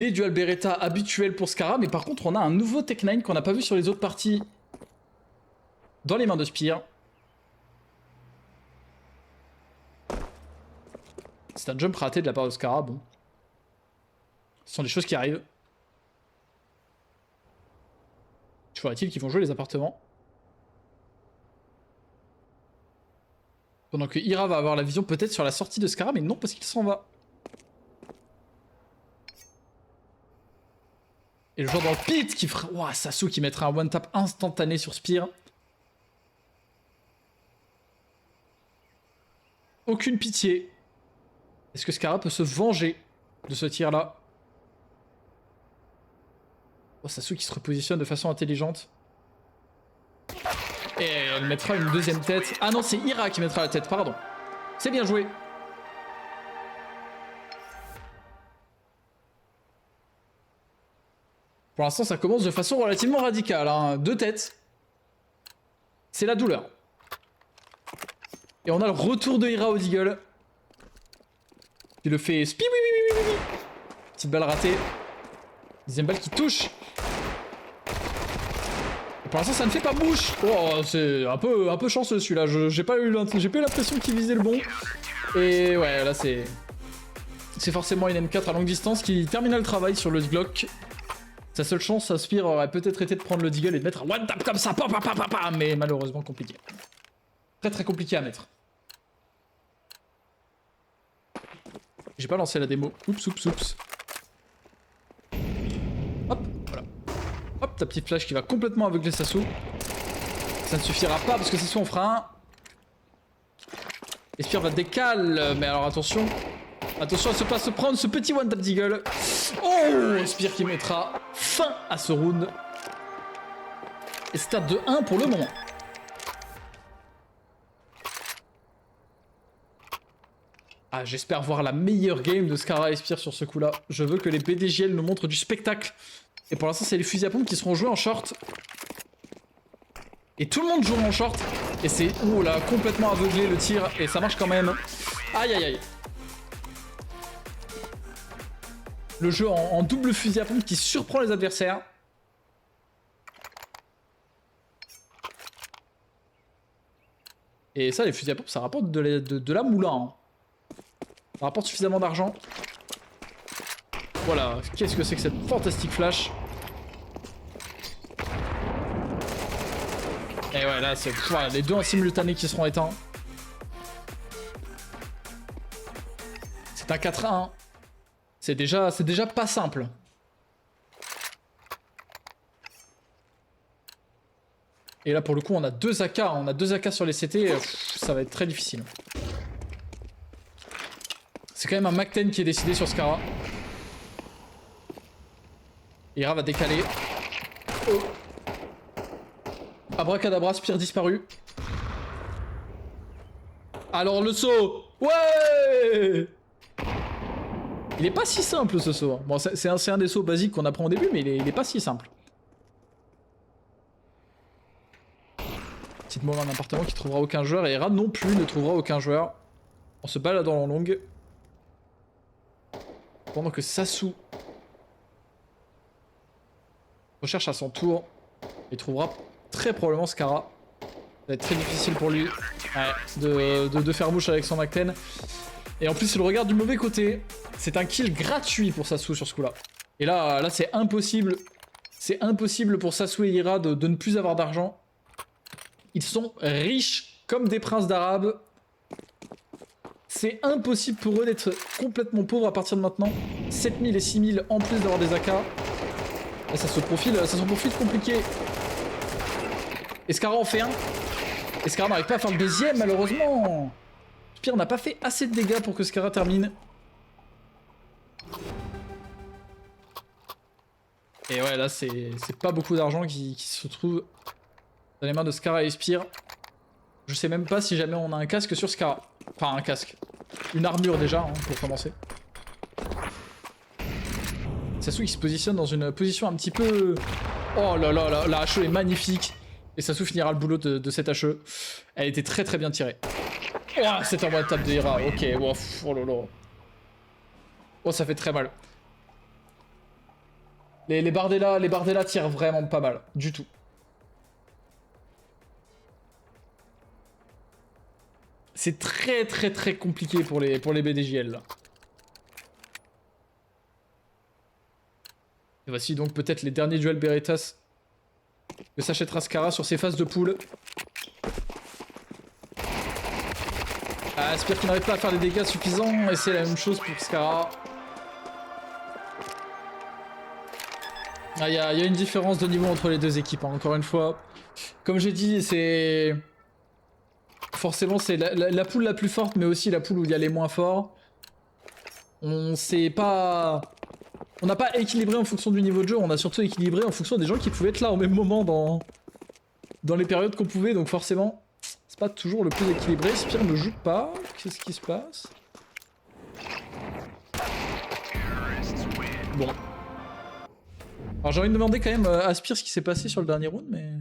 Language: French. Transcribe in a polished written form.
Et dual Beretta habituel pour Scarra, mais par contre on a un nouveau Tech 9 qu'on n'a pas vu sur les autres parties dans les mains de Spire. C'est un jump raté de la part de Scarra, bon. Ce sont des choses qui arrivent. Faudrait-il qu'ils vont jouer les appartements. Pendant que Ira va avoir la vision peut-être sur la sortie de Scarra, mais non, parce qu'il s'en va. Et le joueur dans le pit qui fera... Ouah, Sasu qui mettra un one-tap instantané sur Spire. Aucune pitié. Est-ce que Scarra peut se venger de ce tir-là? Oh, Sasu qui se repositionne de façon intelligente. Et elle mettra une deuxième tête. Ah non, c'est Ira qui mettra la tête, pardon. C'est bien joué. Pour l'instant, ça commence de façon relativement radicale. Hein. 2 têtes. C'est la douleur. Et on a le retour de Ira au Deagle. Qui le fait spi, oui, oui, oui, oui, oui. Petite balle ratée. Deuxième balle qui touche. Et pour l'instant, ça ne fait pas bouche. Oh, c'est un peu chanceux celui-là. J'ai pas eu l'impression qu'il visait le bon. Et ouais, là, c'est forcément une M4 à longue distance qui termine le travail sur le Glock. Sa seule chance, Spire aurait peut-être été de prendre le Deagle et de mettre un one tap comme ça, mais malheureusement compliqué. Très très compliqué à mettre. J'ai pas lancé la démo. Oups, oups, oups. Hop, voilà. Hop, ta petite flash qui va complètement aveugler Sasu. Ça ne suffira pas parce que Sasu en fera un. Et Spire va décaler, mais alors attention. Attention à ne pas se prendre ce petit one tap Deagle. Oh, Spire qui mettra fin à ce round. Et stade de 1 pour le moment. Ah, j'espère voir la meilleure game de Scarra et Spire sur ce coup-là. Je veux que les BDJL nous montrent du spectacle. Et pour l'instant, c'est les fusils à pompe qui seront joués en short. Et tout le monde joue en short. Et c'est, ouh là, complètement aveuglé le tir. Et ça marche quand même. Aïe, aïe, aïe. Le jeu en double fusil à pompe qui surprend les adversaires. Et ça, les fusils à pompe, ça rapporte de la moula. Hein. Ça rapporte suffisamment d'argent. Voilà, qu'est-ce que c'est que cette fantastique flash? Et ouais, là, c'est voilà, les deux en simultané qui seront éteints. C'est un 4-1. C'est déjà pas simple. Et là, pour le coup, on a 2 AK. On a 2 AK sur les CT. Ça va être très difficile. C'est quand même un Mac-10 qui est décidé sur Scarra. Ira va décaler. Oh. Abracadabra, Spire disparu. Alors le saut. Ouais. Il est pas si simple ce saut. Bon, c'est un des sauts basiques qu'on apprend au début, mais il est pas si simple. Petite moment d'un appartement qui trouvera aucun joueur. Et Ira non plus ne trouvera aucun joueur. En se baladant en longue. Pendant que Sasu recherche à son tour. Il trouvera très probablement Scarra. Ça va être très difficile pour lui de faire bouche avec son Mac-10. Et en plus, il le regarde du mauvais côté. C'est un kill gratuit pour Sasu sur ce coup-là. Et là c'est impossible. C'est impossible pour Sasu et Ira de ne plus avoir d'argent. Ils sont riches comme des princes d'Arabe. C'est impossible pour eux d'être complètement pauvres à partir de maintenant. 7000 et 6000 en plus d'avoir des AK. Là, ça se profile compliqué. Et Scarra en fait un. Et Scarra n'arrive pas à faire le deuxième, malheureusement. Spire n'a pas fait assez de dégâts pour que Scarra termine. Et ouais, là, c'est pas beaucoup d'argent qui se trouve dans les mains de Scarra et Spire. Je sais même pas si jamais on a un casque sur Scarra. Enfin, un casque. Une armure déjà, hein, pour commencer. Sasu qui se positionne dans une position un petit peu... Oh là là là, la HE est magnifique. Et Sasu finira le boulot de cette HE. Elle était très très bien tirée. Oh, c'est un one tap de Ira. Ok, oh là là. Oh, ça fait très mal. Les Bardella tirent vraiment pas mal, du tout. C'est très compliqué pour les BDJL là. Et voici donc peut-être les derniers duels Berettas que s'achètera Scarra sur ses phases de poule. Ah, Aspire qui n'arrive pas à faire des dégâts suffisants et c'est la même chose pour Scarra. Ah, y a une différence de niveau entre les deux équipes, hein, encore une fois. Comme j'ai dit, c'est... Forcément, c'est la poule la plus forte, mais aussi la poule où il y a les moins forts. On sait pas... On n'a pas équilibré en fonction du niveau de jeu, on a surtout équilibré en fonction des gens qui pouvaient être là au même moment dans les périodes qu'on pouvait, donc forcément, c'est pas toujours le plus équilibré. Spire ne joue pas, qu'est-ce qui se passe? Bon. Alors j'ai envie de demander quand même à Spire ce qui s'est passé sur le dernier round, mais...